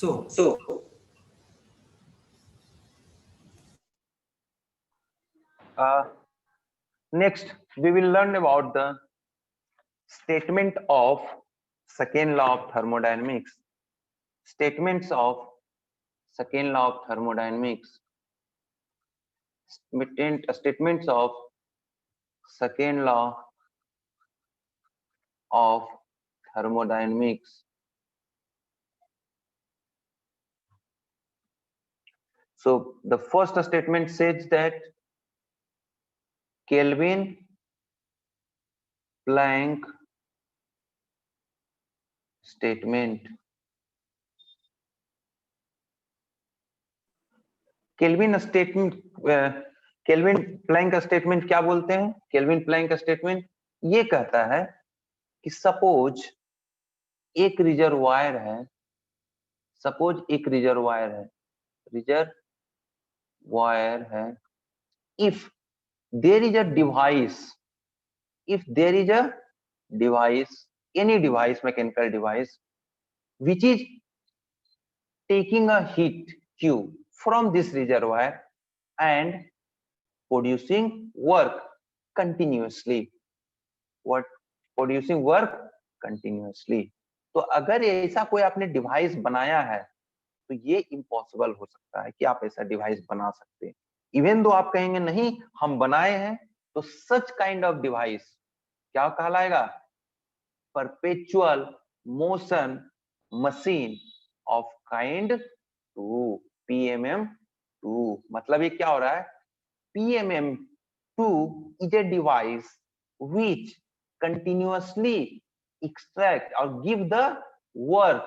So next we will learn about the statement of second law of thermodynamics. Statements of second law of thermodynamics. Statements of second law of thermodynamics. So the first statement says that Kelvin Planck statement. Kelvin Planck statement क्या बोलते हैं? Kelvin Planck statement ये कहता है कि suppose एक reservoir है, if there is a device, any device, mechanical device which is taking a heat Q from this reservoir and producing work continuously. Producing work continuously. तो अगर ऐसा कोई आपने डिवाइस बनाया है तो ये इम्पॉसिबल हो सकता है कि आप ऐसा डिवाइस बना सकते हैं। इवन दो आप कहेंगे नहीं हम बनाए हैं, तो सच काइंड ऑफ डिवाइस क्या कहलाएगा? Perpetual motion machine of kind 2, PMM2। मतलब ये क्या हो रहा है? PMM2 is a device which continuously extract or give the work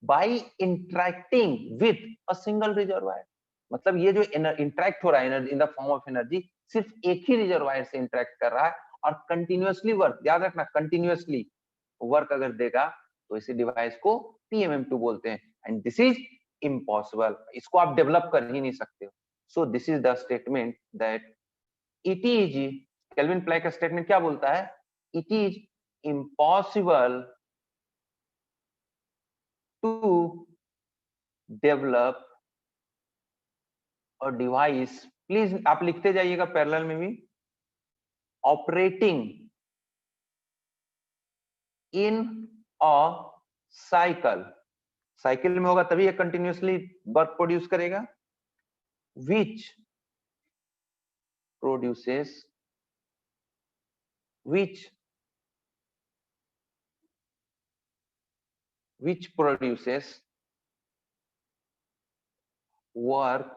by interacting with a single reservoir। मतलब ये जो इंटरेक्ट हो रहा है in the form of energy सिर्फ एक ही रिजर्वायर से इंटरेक्ट कर रहा है और कंटिन्यूअसली वर्क, याद रखना कंटिन्यूअसली वर्क अगर देगा तो इसी डिवाइस को PMM2 बोलते हैं। एंड दिस इज इम्पॉसिबल, इसको आप डेवलप कर ही नहीं सकते हो। So this is the statement that it is, Kelvin Planck statement क्या बोलता है? It is impossible to develop और डिवाइस, प्लीज आप लिखते जाइएगा पैरेलल में भी, ऑपरेटिंग इन अ साइकिल में होगा तभी ये कंटिन्यूअसली वर्क प्रोड्यूस करेगा, which produces work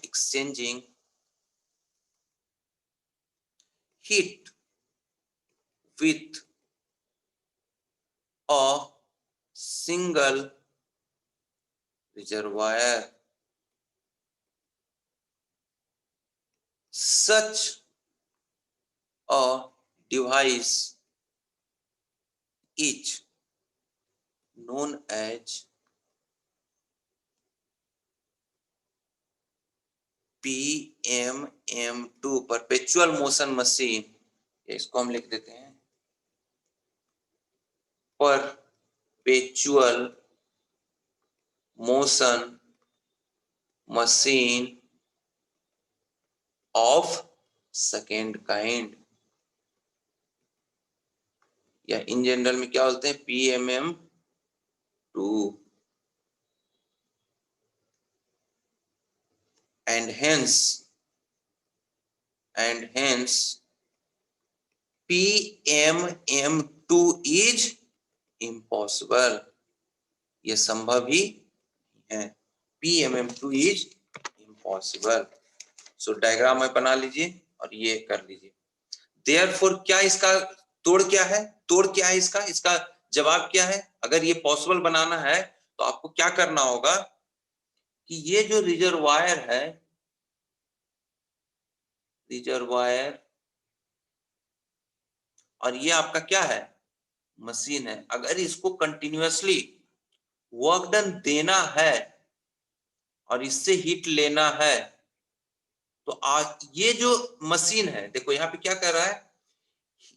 exchanging heat with a single reservoir. Such a device is known as PMM2, perpetual motion machine. इसको हम लिख देते हैं perpetual motion machine of second kind, या इन जनरल में क्या बोलते हैं? PMM2। and hence PMM2 is impossible, ये संभव ही है। PMM2 is impossible। So diagram में बना लीजिए और ये कर लीजिए। Therefore क्या इसका तोड़ क्या है? इसका जवाब क्या है? अगर ये पॉसिबल बनाना है तो आपको क्या करना होगा कि ये जो रिजर्वायर है, और ये आपका क्या है? मशीन है। अगर इसको कंटिन्यूअसली वर्क डन देना है और इससे हीट लेना है तो आज ये जो मशीन है, देखो यहाँ पे क्या कर रहा है?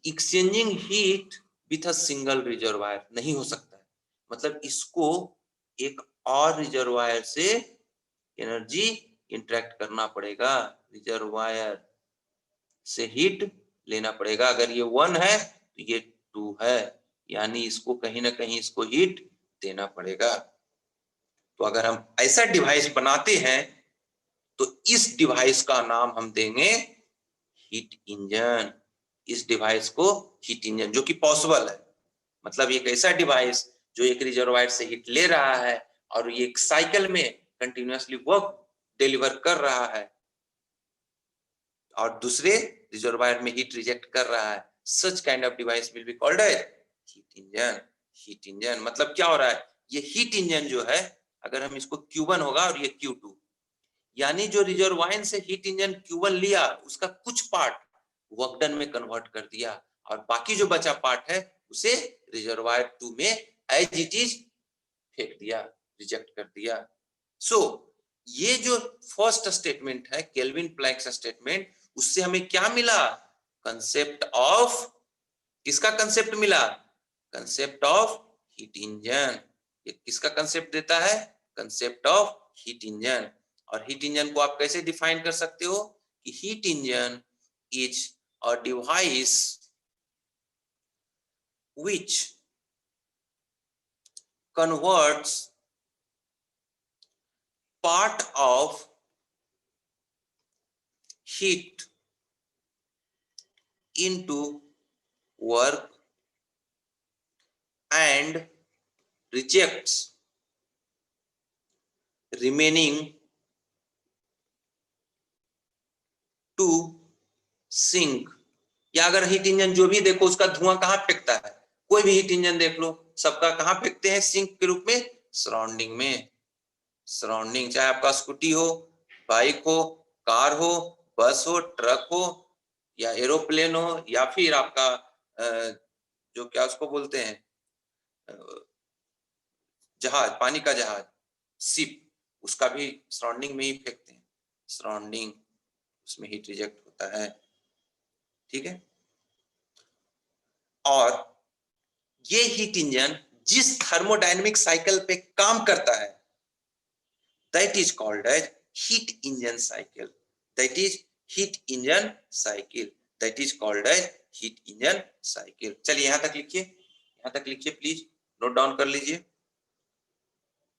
Exchanging heat with a single reservoir नहीं हो सकता है। मतलब इसको एक और रिजर्वायर से एनर्जी इंटरेक्ट करना पड़ेगा, रिजर्वायर से हीट लेना पड़ेगा। अगर ये 1 है तो ये 2 है, यानी इसको कहीं ना कहीं इसको हीट देना पड़ेगा। तो अगर हम ऐसा डिवाइस बनाते हैं तो इस डिवाइस का नाम हम देंगे हीट इंजन। इस डिवाइस को हीट इंजन, जो कि पॉसिबल है, मतलब एक ऐसा डिवाइस जो एक रिजर्वायर से हीट ले रहा है और ये एक साइकिल में कंटिन्यूअसली वर्क डिलीवर कर रहा है और दूसरे रिजर्वायर में हीट रिजेक्ट कर रहा है। Such kind of device will be called as heat engine. Heat engine मतलब क्या हो रहा है, ये हीट इंजन जो है, अगर हम इसको Q1 होगा और ये Q2, यानी जो रिजर्वायर से हीट इंजन Q1 लिया उसका कुछ पार्ट वर्क डन में कन्वर्ट कर दिया और बाकी जो बचा पार्ट है उसे रिजर्वायर 2 में एज इट इज फेंक दिया, रिजेक्ट कर दिया। सो ये जो फर्स्ट स्टेटमेंट है केल्विन प्लैंक स्टेटमेंट, उससे हमें क्या मिला, कंसेप्ट ऑफ, किसका कंसेप्ट मिला, कंसेप्ट ऑफ हीट इंजन। ये किसका कंसेप्ट देता है, कंसेप्ट ऑफ हीट इंजन। और हीट इंजन को आप कैसे डिफाइन कर सकते हो कि heat engine is a device which converts part of heat into work and rejects remaining to sink। या अगर हीट इंजन जो भी देखो उसका धुआं कहां फेंकता है, कोई भी हीट इंजन देख लो, सबका कहां फेंकते हैं, सिंक के रूप में, सराउंडिंग में। सराउंडिंग चाहे आपका स्कूटी हो, बाइक हो, कार हो, बस हो, ट्रक हो या एरोप्लेन हो या फिर आपका जो क्या उसको बोलते हैं, जहाज, पानी का जहाज, शिप, उसका भी सराउंडिंग में ही फेंकते हैं। सराउंडिंग, उसमें हीट रिजेक्ट होता है, ठीक है। और ये हीट इंजन जिस थर्मोडायनेमिक साइकिल पे काम करता है that is called as heat engine cycle. That is heat engine cycle, that is called as heat engine cycle. चलिए यहां तक लिखिए, यहां तक लिखिए प्लीज, नोट डाउन कर लीजिए,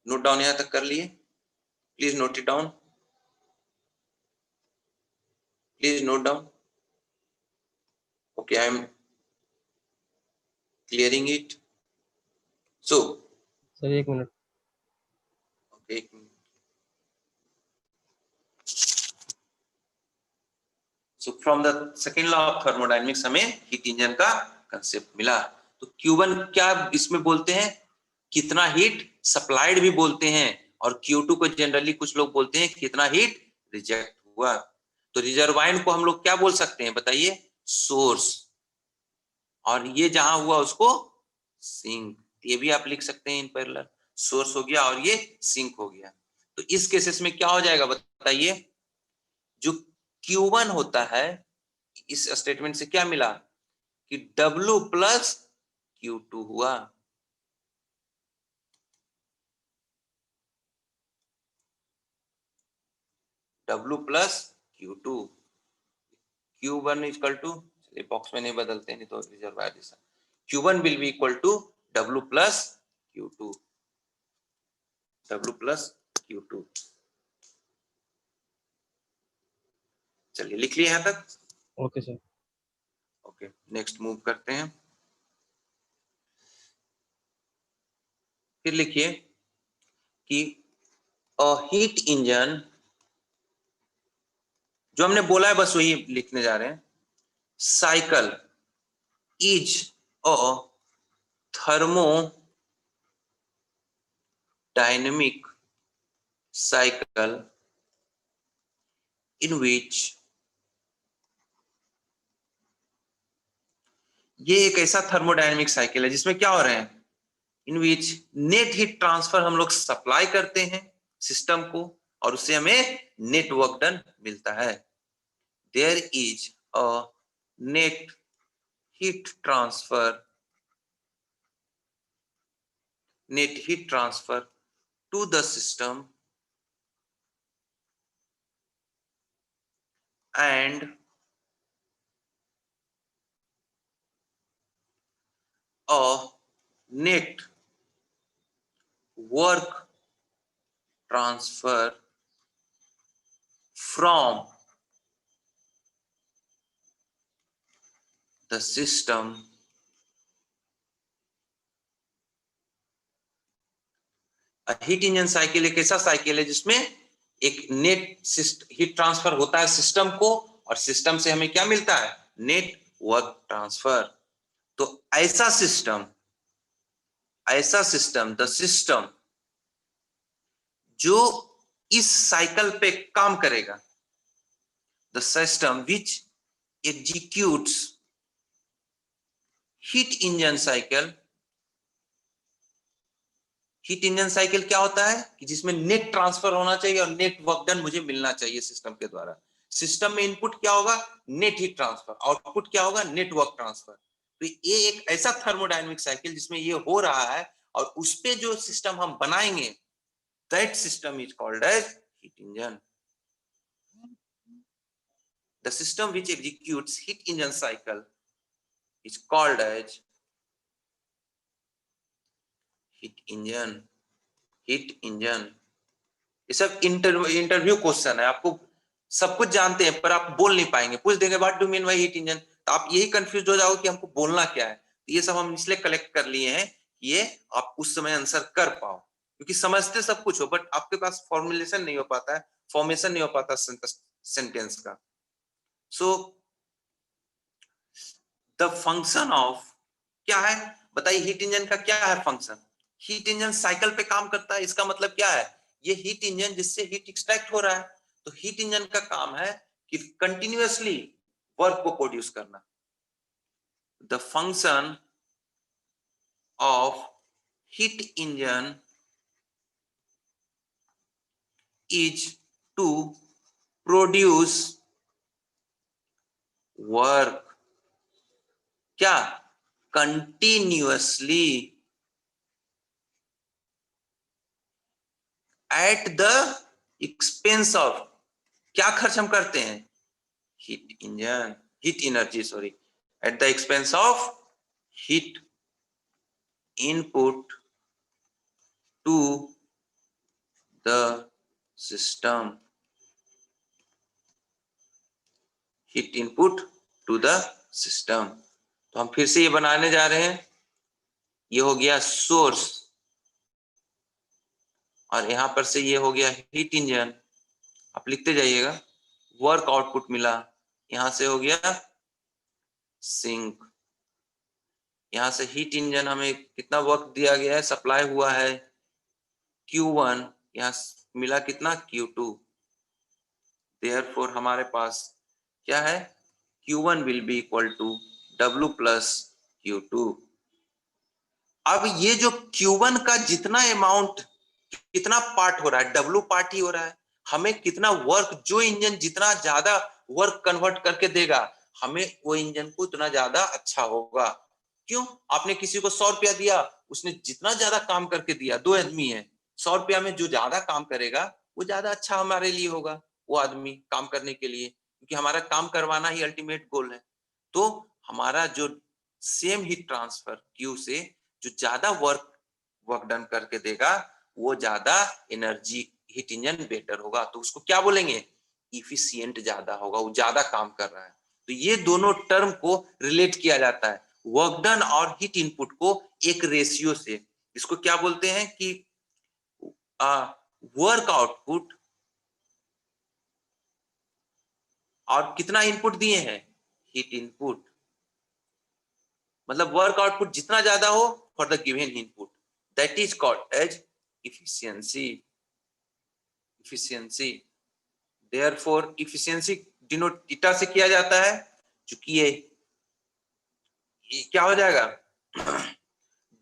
नोट डाउन यहां तक कर लिए, please note it down, please note down. Okay, I am clearing it. So sir एक मिनट, ओके, एक minute. So from the second law of thermodynamics हमें हीट इंजन का कंसेप्ट मिला। तो Q1 क्या इसमें बोलते हैं, कितना हीट सप्लाइड भी बोलते हैं, और Q2 को जनरली कुछ लोग बोलते हैं कितना हीट रिजेक्ट हुआ। तो रिजर्वायर को हम लोग क्या बोल सकते हैं बताइए, सोर्स, और ये जहां हुआ उसको सिंक। ये भी आप लिख सकते हैं इन पैरेलल, सोर्स हो गया और ये सिंक हो गया। तो इस केसेस में क्या हो जाएगा बताइए, जो Q1 होता है, इस स्टेटमेंट से क्या मिला कि W प्लस Q2 हुआ। W plus Q2, Q1 equal to, चलिए बॉक्स में नहीं बदलते नहीं तो रिजर्वायर जैसा, Q1 will be equal to W plus Q2, W plus Q2। चलिए लिख लिए यहां तक। Okay sir. Okay, next move करते हैं। फिर लिखिए कि अ हीट इंजन, जो हमने बोला है बस वही लिखने जा रहे हैं, cycle is a thermodynamic cycle in which, ये एक ऐसा थर्मोडायनेमिक साइकिल है जिसमें क्या हो रहे हैं, इन विच नेट हीट ट्रांसफर हम लोग सप्लाई करते हैं सिस्टम को और उससे हमें नेट वर्क डन मिलता है। There is a net heat transfer net heat transfer to the system and a net work transfer from the system heat engine cycle एक ऐसा साइकिल है जिसमें एक नेट हीट ट्रांसफर होता है सिस्टम को, और सिस्टम से हमें क्या मिलता है? Net work transfer. तो ऐसा सिस्टम द सिस्टम जो इस साइकिल पे काम करेगा, the system which executes heat engine cycle. Heat engine cycle क्या होता है कि जिसमें नेट ट्रांसफर होना चाहिए और नेट वर्क डन मुझे मिलना चाहिए सिस्टम के द्वारा। सिस्टम में इनपुट क्या होगा? Net heat transfer. आउटपुट क्या होगा? Net work transfer. तो ये एक ऐसा थर्मोडायनेमिक साइकिल जिसमें ये हो रहा है, और उस पे जो सिस्टम हम बनाएंगे, that system is called as heat engine. The system which executes heat engine cycle is called as heat engine. Heat engine ये सब इंटरव्यू क्वेश्चन है, आपको सब कुछ जानते हैं पर आप बोल नहीं पाएंगे। पूछ देंगे what do mean by heat engine, तो आप यही कंफ्यूज हो जाओगे कि हमको बोलना क्या है। तो ये सब हम इसलिए कलेक्ट कर लिए हैं कि ये आप उस समय आंसर कर पाओ, क्योंकि समझते सब कुछ हो बट आपके पास फॉर्मुलेशन नहीं हो पाता है, फॉर्मेशन नहीं हो पाता सेंटेंस का। सो द फंक्शन ऑफ क्या है बताइए? हीट इंजन का क्या है फंक्शन? हीट इंजन साइकिल पे काम करता है, इसका मतलब क्या है? ये हीट इंजन जिससे हीट एक्सट्रैक्ट हो रहा है, तो हीट इंजन का काम है कि कंटिन्यूअसली वर्क को प्रोड्यूस करना। The function of heat engine is to produce work, क्या? Continuously at the expense of, क्या खर्च हम करते हैं? Heat engine, heat energy sorry, at the expense of heat input to the system. Heat input to the system. तो हम फिर से ये बनाने जा रहे हैं। ये हो गया सोर्स, और यहां पर से ये हो गया हीट इंजन। आप लिखते जाइएगा। वर्क आउटपुट मिला, यहां से हो गया सिंक। यहां से हीट इंजन हमें कितना वर्क दिया गया है, सप्लाई हुआ है Q1, यहां मिला कितना? Q2। देयरफॉर हमारे पास क्या है? Q1 will be equal to W plus Q2। अब ये जो Q1 का जितना अमाउंट, कितना पार्ट हो रहा है? W पार्ट ही हो रहा है। हमें कितना वर्क, जो इंजन जितना ज्यादा वर्क कन्वर्ट करके देगा, हमें वो इंजन को उतना ज्यादा अच्छा होगा। क्यों? आपने किसी को 100 रुपया दिया, उसने जितना ज्यादा काम करके दिया, 2 आदमी है, 100 रुपया में जो ज्यादा काम करेगा वो ज्यादा अच्छा हमारे लिए होगा, वो आदमी काम करने के लिए, क्योंकि हमारा काम करवाना ही अल्टीमेट गोल है। तो हमारा जो सेम हीट ट्रांसफर Q से जो ज्यादा वर्क डन करके देगा, वो ज्यादा एनर्जी, हीट इंजन बेटर होगा। तो उसको क्या बोलेंगे? इफिशिएंट ज्यादा होगा, वो ज्यादा काम कर रहा है। तो ये दोनों टर्म को रिलेट किया जाता है, वर्क डन और हीट इनपुट को एक रेशियो से। इसको क्या बोलते हैं कि वर्क आउटपुट, और कितना इनपुट दिए हैं? Heat input. मतलब वर्क आउटपुट जितना ज्यादा हो for the given input, that is called as efficiency। efficiency, therefore efficiency denote theta से किया जाता है, चूंकि ये क्या हो जाएगा?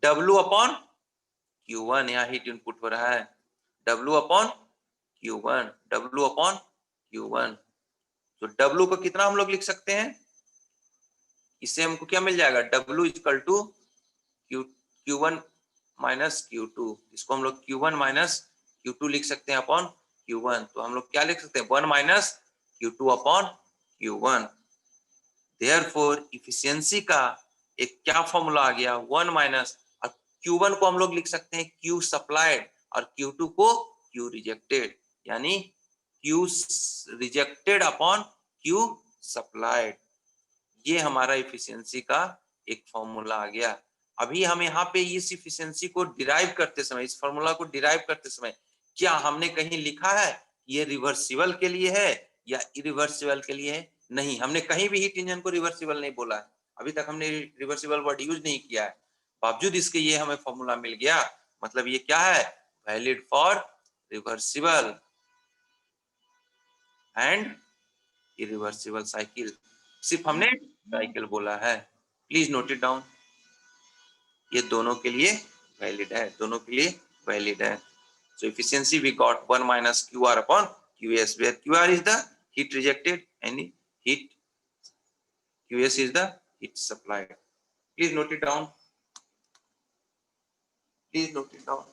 W अपॉन Q1, यहाँ हीट इनपुट हो रहा है, W upon Q1, W upon Q1। तो W को कितना हम लोग लिख सकते हैं? इससे हमको क्या मिल जाएगा? W equal to Q1 minus Q2, इसको हम लोग Q1 माइनस Q2 लिख सकते हैं अपॉन Q1। तो हम लोग क्या लिख सकते हैं 1 minus Q2 upon Q1। Therefore efficiency का एक क्या फॉर्मूला आ गया 1 माइनस, और Q1 को हम लोग लिख सकते हैं Q सप्लाइड और Q2 को Q रिजेक्टेड, यानी Q rejected upon Q supplied. ये हमारा इफिशियंसी का एक फॉर्मूला आ गया। अभी हम यहाँ पे इस इफिशियंसी को डिराइव करते समय, इस फॉर्मूला को डिराइव करते समय क्या हमने कहीं लिखा है ये रिवर्सिबल के लिए है या इरिवर्सिबल के लिए है? नहीं, हमने कहीं भी हीट इंजन को रिवर्सिबल नहीं बोला है, अभी तक हमने रिवर्सिबल वर्ड यूज नहीं किया है। बावजूद इसके ये हमें फॉर्मूला मिल गया, मतलब ये क्या है valid for reversible and irreversible cycle. सिर्फ हमने साइकिल बोला है, प्लीज नोट इट डाउन। ये दोनों के लिए वैलिड है, दोनों के लिए वैलिड है। So efficiency we got 1 minus QR upon QS, where QR is the heat rejected and heat QS is the heat supplied. Please note it down. Please note it down.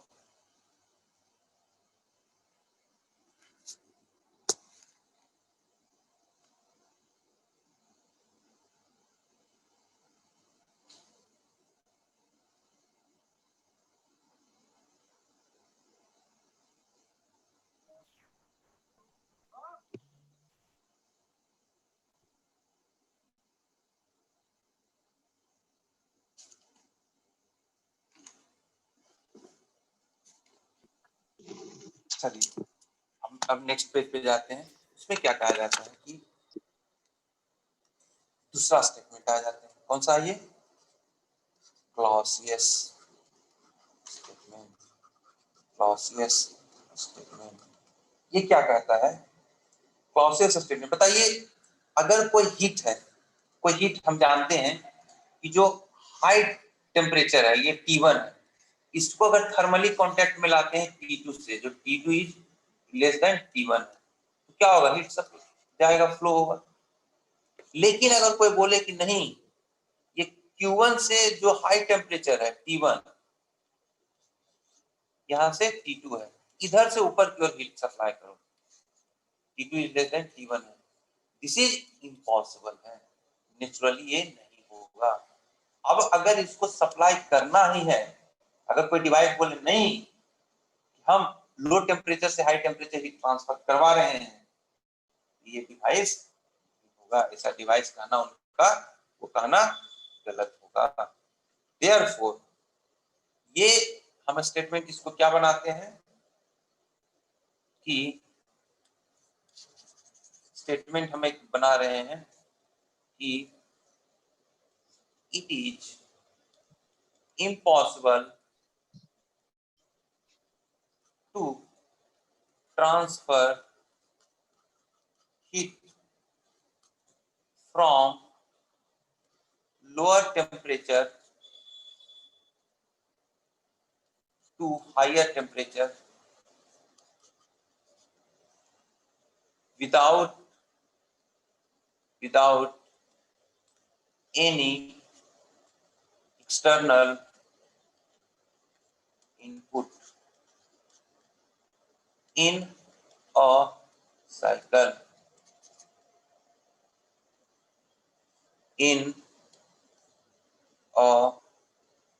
चलिए हम अब next page पे जाते हैं। इसमें क्या कहा जाता है कि दूसरा स्टेटमेंट आ जाते हैं, कौन सा है ये क्लॉसियस स्टेटमेंट। क्लॉसियस स्टेटमेंट ये क्या कहता है? क्लॉसियस स्टेटमेंट बताइए, अगर कोई हीट है, कोई हीट हम जानते हैं कि जो हाई टेम्परेचर है ये T1 है, इसको अगर थर्मली कांटेक्ट में लाते हैं T2 से, जो T2 is less than T1 है, तो क्या होगा हीट सब जाएगा, फ्लो होगा। लेकिन अगर कोई बोले कि नहीं ये Q1 से जो हाई टेम्परेचर है T1, यहां से T2 है, इधर से ऊपर की ओर हीट सप्लाई करो, T2 is less than T1 है, दिस इज इम्पॉसिबल है, नेचुरली ये नहीं होगा। अब अगर इसको सप्लाई करना ही है, अगर कोई डिवाइस बोले नहीं हम लो टेम्परेचर से हाई टेम्परेचर हीट ट्रांसफर करवा रहे हैं, ये डिवाइस होगा, ऐसा डिवाइस कहना उनका वो कहना गलत होगा। देयरफॉर ये हम स्टेटमेंट इसको क्या बनाते हैं कि स्टेटमेंट हम एक बना रहे हैं कि it is impossible to transfer heat from lower temperature to higher temperature without any external input in a cycle. In a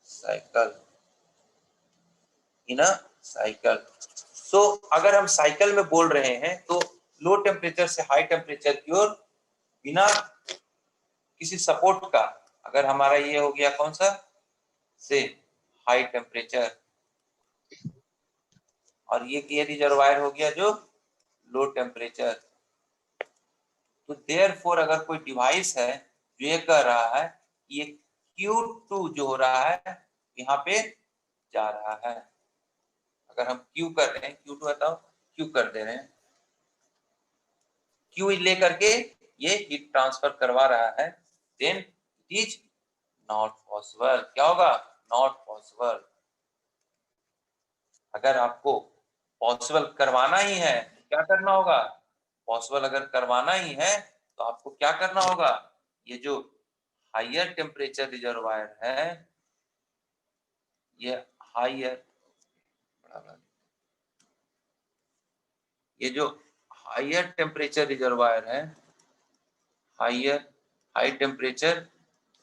cycle. In a cycle. So अगर हम साइकिल में बोल रहे हैं तो लो टेम्परेचर से हाई टेम्परेचर की ओर बिना किसी सपोर्ट का, अगर हमारा ये हो गया कौन सा से हाई टेम्परेचर, और ये रिजर्वायर हो गया जो लो टेम्परेचर, तो देयरफॉर अगर कोई डिवाइस है जो ये कह रहा है ये Q2 जो हो रहा है यहाँ पे जा रहा है, अगर हम Q कर रहे हैं, Q2 हटाओ, Q कर दे रहे हैं, Q लेकर के ये हीट ट्रांसफर करवा रहा है, then it is not possible. क्या होगा? Not possible. अगर आपको पॉसिबल करवाना ही है क्या करना होगा? पॉसिबल अगर करवाना ही है तो आपको क्या करना होगा? ये जो हायर टेम्परेचर रिजर्वायर है, ये हायर, ये जो हायर टेम्परेचर रिजर्वायर है, हाई टेम्परेचर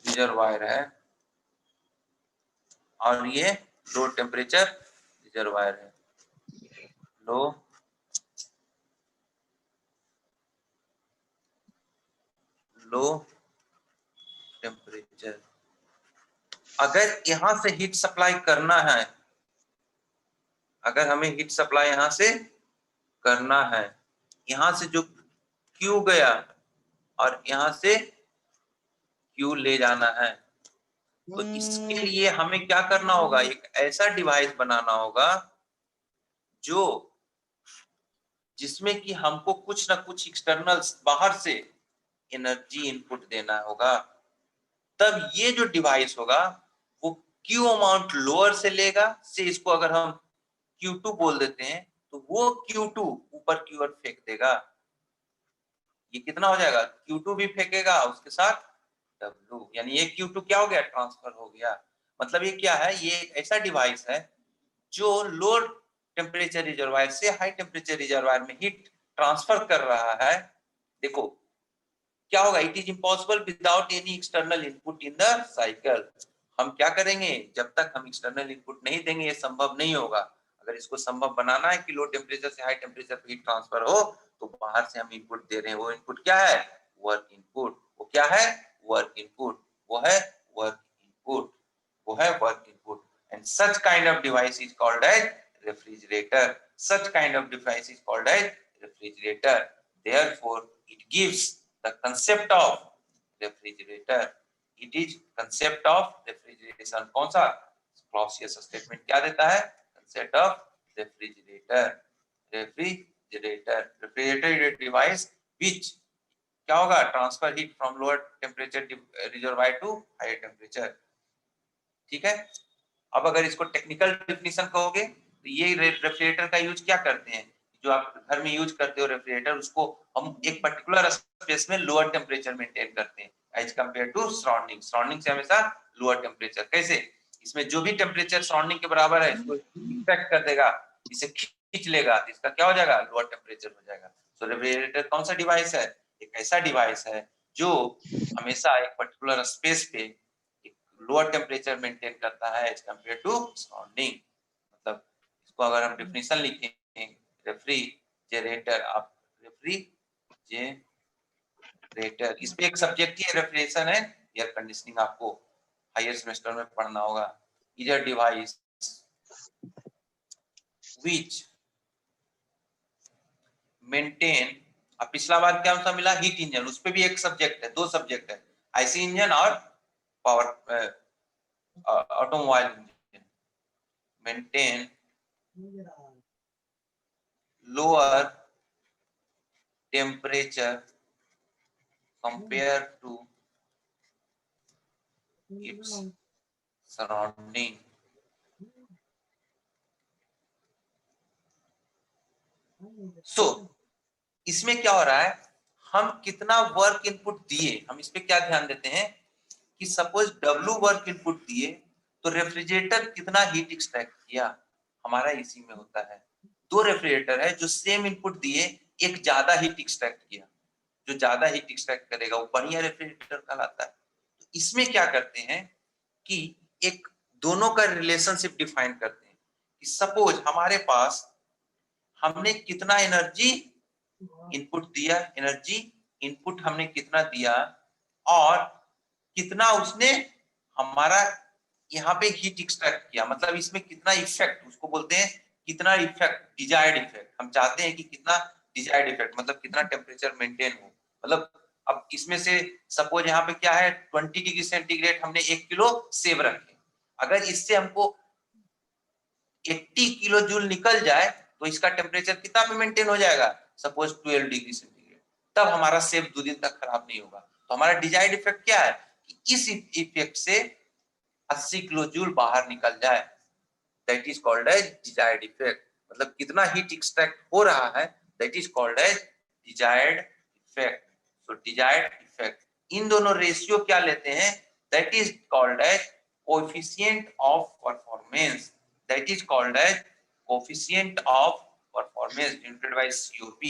रिजर्वायर है, और ये लो टेम्परेचर रिजर्वायर है, लो टेम्परेचर। अगर यहां से हीट सप्लाई करना है, अगर हमें हीट सप्लाई यहां से करना है, यहां से जो Q गया और यहां से Q ले जाना है, तो इसके लिए हमें क्या करना होगा, एक ऐसा डिवाइस बनाना होगा जो जिसमें कि हमको कुछ ना कुछ एक्सटर्नल बाहर से एनर्जी इनपुट देना होगा। तब ये जो डिवाइस होगा वो Q अमाउंट लोअर से लेगा, से इसको अगर हम Q2 बोल देते हैं, तो वो Q2 ऊपर की ओर फेंक देगा। ये कितना हो जाएगा, Q2 भी फेंकेगा उसके साथ W, यानी ये Q2 क्या हो गया, ट्रांसफर हो गया। मतलब ये क्या है, ये एक ऐसा डिवाइस है जो लो टेम्परेचर रिजर्वायर से हाई टेम्परेचर रिजर्वायर में हीट ट्रांसफर कर रहा है। देखो क्या होगा, it is impossible without any external input in the cycle. हम क्या करेंगे, जब तक हम एक्सटर्नल इनपुट नहीं देंगे ये संभव नहीं होगा। अगर इसको संभव बनाना है कि लो टेम्परेचर से हाई टेम्परेचर पे हीट ट्रांसफर हो, तो बाहर से हम इनपुट दे रहे हैं। वो इनपुट क्या है, वर्क इनपुट। वो क्या है, वर्क इनपुट। वो है वर्क इनपुट, वो है work input. And such kind of device is called as refrigerator. Such kind of device is called as refrigerator. Therefore, it gives the concept of refrigerator. It is concept of refrigeration. कौन सा Clausius statement क्या देता है, concept of refrigerator. refrigerator is a device which क्या होगा, transfer heat from lower temperature reservoir to higher temperature. ठीक है। अब अगर इसको टेक्निकल डेफिनेशन कहोगे, तो ये रेफ्रिजरेटर का यूज क्या करते हैं, जो आप घर में यूज करते हो रेफ्रिजरेटर, उसको हम एक पर्टिकुलर स्पेस में लोअर टेम्परेचर मेंटेन करते हैं as compare to surrounding. Surrounding से हमेशा लोअर टेम्परेचर। कैसे, इसमें जो भी टेम्परेचर सराउंडिंग के बराबर है इसको इफेक्ट कर देगा, इसे खींच लेगा, तो इसका क्या हो जाएगा, लोअर टेम्परेचर हो जाएगा। तो रेफ्रिजरेटर कौन सा डिवाइस है, एक ऐसा डिवाइस है जो हमेशा एक पर्टिकुलर स्पेस पे लोअर टेम्परेचर मेंटेन करता है एज कंपेयर टू सराउंडिंग। मतलब इसको अगर हम डेफिनेशन लिखें, रेफ्रिजरेटर, आप रेफ्रिजरेटर, इस पे एक सब्जेक्ट ही रेफ्रिजरेशन है, एयर कंडीशनिंग आपको हायर सेमेस्टर में पढ़ना होगा। Is a device which maintain, अब पिछला बार क्या सा मिला, हीट इंजन, उस पे भी एक सब्जेक्ट है, दो सब्जेक्ट है, आईसी इंजन और power automobile engine. Maintain lower temperature compared to its surrounding. So, इसमें क्या हो रहा है, हम कितना वर्क इनपुट दिए, हम इस पे क्या ध्यान देते हैं कि सपोज W वर्क इनपुट दिए तो रेफ्रिजरेटर कितना हीट एक्सट्रैक्ट किया, हमारा इसी में होता है। दो रेफ्रिजरेटर है जो सेम इनपुट दिए, एक ज्यादा हीट एक्सट्रैक्ट किया, जो ज्यादा हीट एक्सट्रैक्ट करेगा वो बढ़िया रेफ्रिजरेटर कहलाता है। तो इसमें क्या करते हैं कि एक दोनों का रिलेशनशिप डिफाइन करते हैं कि सपोज हमारे पास हमने कितना एनर्जी इनपुट दिया, एनर्जी इनपुट हमने कितना दिया और कितना उसने हमारा यहाँ पे हीट एक्सट्रैक्ट किया, मतलब इसमें कितना इफेक्ट, उसको बोलते हैं कितना इफेक्ट, डिजायर्ड इफेक्ट। हम चाहते हैं कि कितना डिजायर्ड इफेक्ट, मतलब कितना टेम्परेचर मेंटेन हो। मतलब अब इसमें से सपोज यहाँ पे क्या है, 20 डिग्री सेंटीग्रेड हमने 1 किलो सेब रखे, अगर इससे हमको 80 किलो जूल निकल जाए तो इसका टेम्परेचर कितना पे मेंटेन हो जाएगा, सपोज 12 डिग्री सेंटीग्रेड। तब हमारा सेब 2 दिन तक खराब नहीं होगा। तो हमारा डिजायर्ड इफेक्ट क्या है कि इस इफेक्ट से 80 किलो जूल बाहर निकल जाए, that is called as desired effect. मतलब कितना हीट एक्सट्रैक्ट हो रहा है, that is called as desired effect. So desired effect, इन दोनों रेशियो क्या लेते हैं, that is called as coefficient of performance, that is called as coefficient of performance denoted by COP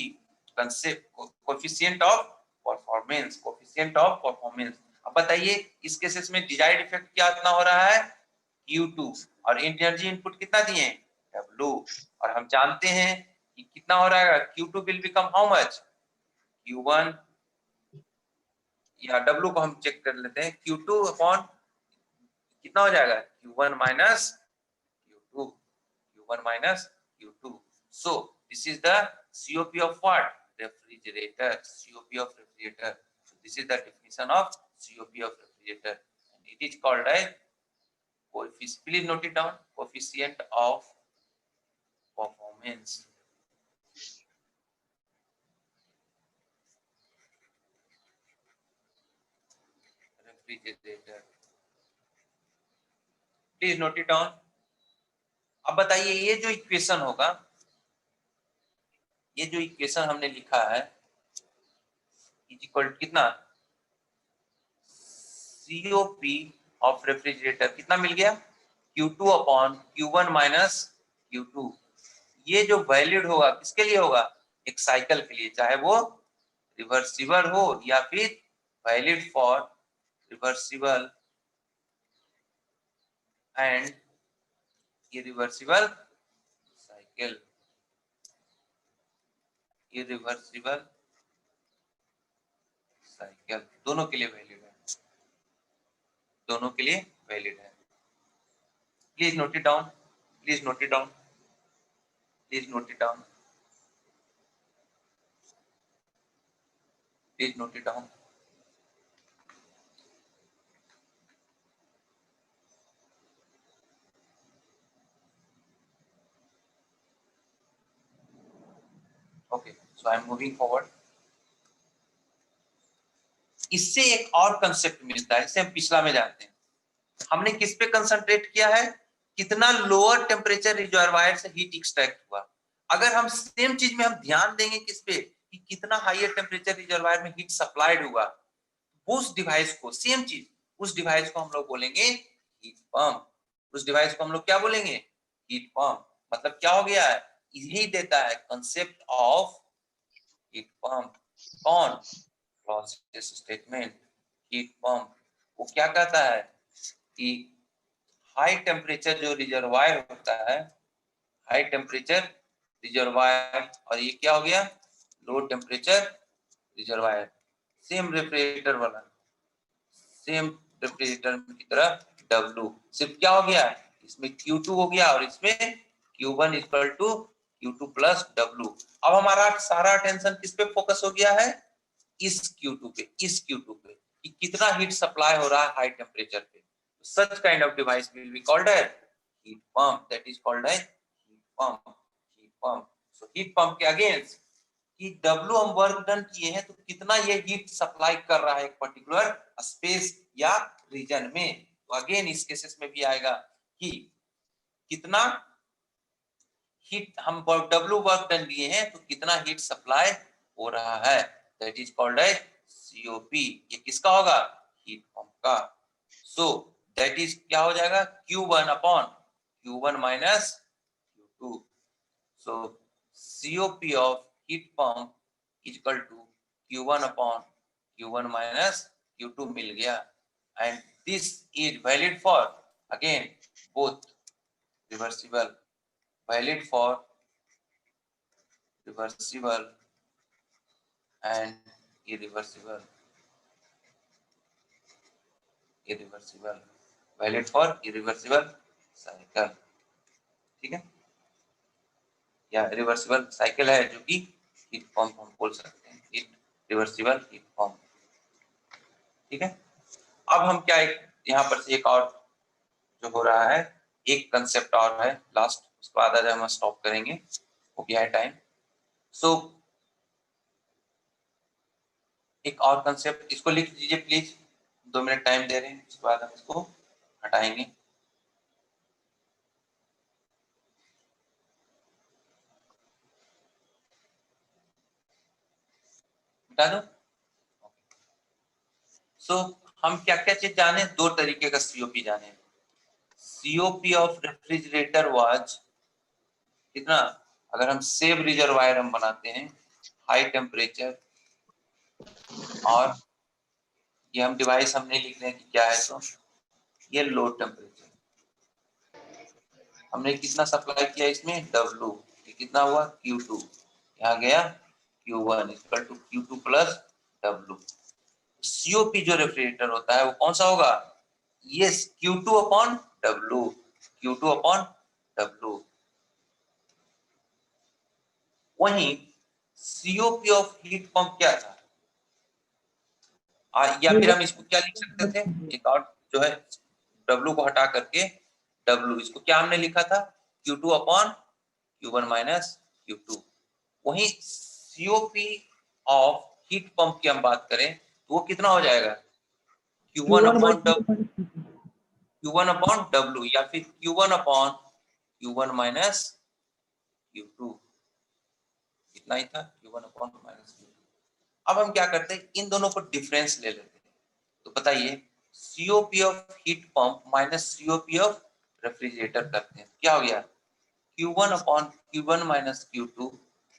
concept, coefficient of performance, coefficient of performance। अब बताइए इस cases में desired effect क्या इतना हो रहा है Q2 और एनर्जी इनपुट कितना दिए W, और हम जानते हैं कि कितना हो रहा है Q2 will become how much Q1, या W को हम चेक कर लेते हैं Q2 अपॉन कितना हो जाएगा Q1 minus Q2, Q1 minus Q2। So this is the COP of what? Refrigerator, COP of refrigerator। So this is the definition of COP of refrigerator, and it is called as coefficient, please note it down, coefficient of performance। Refrigerator, please note it down। अब बताइए ये जो equation होगा, ये जो equation हमने लिखा है इज इक्वल टू कितना COP ऑफ रेफ्रिजरेटर कितना मिल गया Q2 upon Q1 minus Q2। ये जो वैलिड होगा किसके लिए होगा एक साइकिल के लिए, चाहे वो रिवर्सिबल हो या फिर valid for reversible and irreversible cycle, irreversible cycle दोनों के लिए वैलिड है, दोनों के लिए वैलिड है। Please note it down, please note it down, please note it down, please note it down. Okay, so I am moving forward. इससे एक और कंसेप्ट मिलता है, इसे हम पिछला में जानते हैं। हमने किस पे कंसंट्रेट किया है, कितना लोअर टेम्परेचर रिजर्वायर से हीट एक्सट्रैक्ट हुआ। अगर हम सेम चीज में हम ध्यान देंगे किस पे कि कितना हायर टेम्परेचर रिजर्वायर में हीट सप्लाइड हुआ, उस डिवाइस को सेम चीज, उस डिवाइस को हम लोग बोलेंगे हीट पंप। उस डिवाइस को हम लोग क्या बोलेंगे हीट पंप। मतलब क्या हो गया है, यही देता है कंसेप्ट ऑफ हीट पंप। कौन प्रोसेस स्टेटमेंट हीट पंप वो क्या कहता है कि हाई टेम्परेचर जो रिजर्वायर होता है, हाई टेम्परेचर रिजर्वायर, और ये क्या हो गया low temperature reservoir. Same refrigerator वाला, सेम रेफ्रिजरेटर की तरह W, सिर्फ क्या हो गया इसमें Q2 हो गया और इसमें Q1 equal to Q2 plus W। अब हमारा सारा अटेंशन किस पे फोकस हो गया है इस Q2 पे, इस Q2 पे कि कितना हीट सप्लाई हो रहा है हाई टेम्परेचर पे। Such kind of device will be called as heat pump, that is called as heat pump, heat pump। So heat pump के अगेंस्ट कि W हम वर्क डन किए हैं तो कितना ये हीट सप्लाई कर रहा है एक पर्टिकुलर स्पेस या रीजन में। तो अगेन इस केसेस में भी आएगा कि कितना हीट हम W वर्क डन लिए हैं तो कितना हीट सप्लाई हो रहा है, that is called as COP। ये किसका होगा हीट पंप का। सो दैट इज क्या हो जाएगा Q1 upon Q1 minus Q2। So COP of heat pump is equal to Q1 upon Q1 minus Q2 मिल गया। And this is valid for again both reversible, valid for reversible and irreversible, irreversible, valid for irreversible cycle। ठीक है, या reversible cycle है जो कि heat pump हम बोल सकते हैं, हीट रिवर्सिबल हीट पंप। ठीक है, अब हम क्या यहाँ पर से एक और जो हो रहा है एक कंसेप्ट और है लास्ट, उसके बाद आज हम स्टॉप करेंगे, हो गया है टाइम। सो एक और कंसेप्ट इसको लिख दीजिए प्लीज, 2 मिनट टाइम दे रहे हैं, उसके बाद हम इसको हटाएंगे। हटा दो। सो हम क्या क्या चीज जाने, 2 तरीके का COP जाने, COP of refrigerator was कितना, अगर हम सेव रिजर्वायर हम बनाते हैं हाई टेम्परेचर, और ये हम डिवाइस हम नहीं लिख रहे हैं कि क्या है, तो ये लो टेम्परेचर, हमने कितना सप्लाई किया इसमें W, ये कितना हुआ Q2, यहाँ गया Q1 equal to Q2 plus W। COP जो रेफ्रिजरेटर होता है वो कौन सा होगा, ये Q2 upon W, Q2 upon W। वहीं COP ऑफ हीट पंप क्या था, या फिर हम इसको क्या लिख सकते थे, एक और जो है W को हटा करके W, इसको क्या हमने लिखा था Q2 upon Q1 minus Q2। वहीं COP ऑफ हीट पंप की हम बात करें तो वो कितना हो जाएगा Q1 अपॉन W, या फिर Q1 upon Q1 minus Q2, इतना ही था Q1 अपॉन माइनस Q2। अब हम क्या करते हैं, इन दोनों को डिफरेंस ले लेते हैं, तो बताइए COP of heat pump minus COP of refrigerator करते हैं, क्या हो गया Q1 upon Q1 minus Q2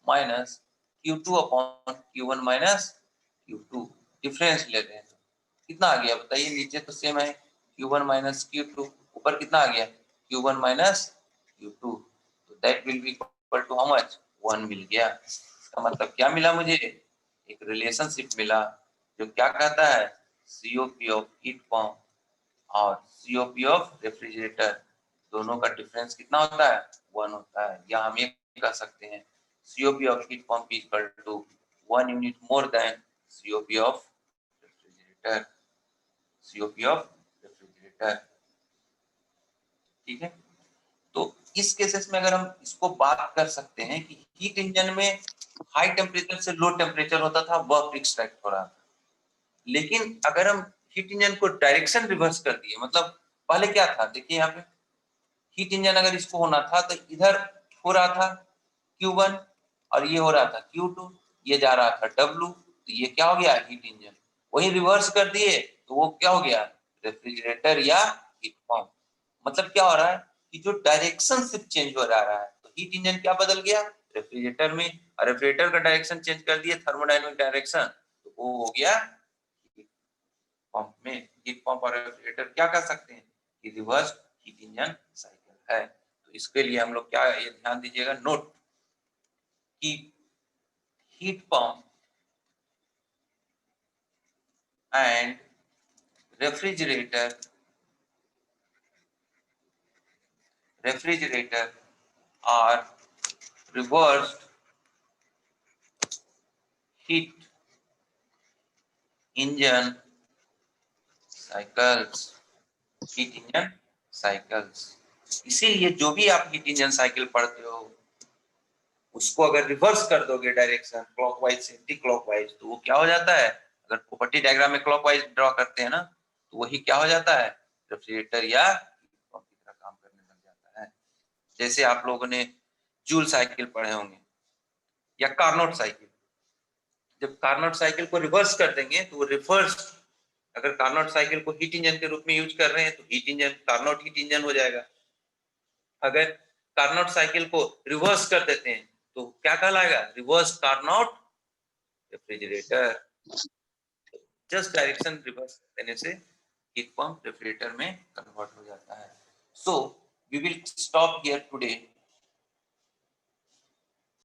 minus Q2 upon Q1 minus Q2, difference ले रहे हैं तो कितना आ गया बताइए, नीचे तो सेम है Q1 माइनस Q2, ऊपर कितना आ गया Q1 माइनस Q2, तो that will be equal to how much 1 मिल गया। इसका मतलब क्या मिला मुझे, एक रिलेशनशिप मिला जो क्या कहता है COP ऑफ हीट पंप और COP ऑफ रेफ्रिजरेटर दोनों का डिफरेंस कितना होता है 1 होता है, या हम ये कह सकते हैं COP of heat pump is equal to 1 unit more than COP of refrigerator, COP of refrigerator. ठीक है, तो इस केसेस में अगर हम इसको बात कर सकते हैं कि हीट इंजन में हाई टेम्परेचर से लो टेम्परेचर होता था, वर्क एक्सट्रैक्ट हो रहा था, लेकिन अगर हम हीट इंजन को डायरेक्शन रिवर्स कर दिए, मतलब पहले क्या था देखिए यहाँ पे हीट इंजन अगर इसको होना था तो इधर हो रहा था Q1 और ये हो रहा था Q2, ये जा रहा था W, तो ये क्या हो गया हीट इंजन, वही रिवर्स कर दिए तो वो क्या हो गया रेफ्रिजरेटर या हीट पंप। मतलब क्या हो रहा है कि जो डायरेक्शन शिफ्ट चेंज हो रहा है, तो हीट इंजन क्या बदल गया रेफ्रिजरेटर में, और रेफ्रिजरेटर का डायरेक्शन चेंज कर दिए थर्मोडायनेमिक डायरेक्शन, तो वो हो गया हीट पंप में। हीट पंप और रेफ्रिजरेटर क्या कर सकते हैं कि रिवर्स हीट इंजन साइकिल है। तो इसके लिए हम लोग क्या ये ध्यान दीजिएगा नोट कि heat pump and refrigerator are reversed heat engine cycles, heat engine cycles. इसीलिए जो भी आप हीट इंजन साइकिल पढ़ते हो उसको अगर रिवर्स कर दोगे डायरेक्शन क्लॉकवाइज से एंटी क्लॉकवाइज, तो वो क्या हो जाता है, अगर प्रॉपर्टी डायग्राम में क्लॉकवाइज ड्रॉ करते हैं ना, तो वही क्या हो जाता है रेफ्रिजरेटर या पंप की तरह काम करने लग जाता है। जैसे आप लोगों ने जूल साइकिल पढ़े होंगे या कार्नोट साइकिल, जब कार्नोट साइकिल को रिवर्स कर देंगे तो वो रिवर्स, अगर कार्नोट साइकिल को हीट इंजन के रूप में यूज कर रहे हैं तो heat engine Carnot heat engine हो जाएगा, अगर कार्नोट साइकिल को रिवर्स कर देते हैं तो क्या कहलाएगा reverse Carnot refrigerator. Just direction reverse देने से हीट पंप रेफ्रिजरेटर में कन्वर्ट हो जाता है। So we will stop here today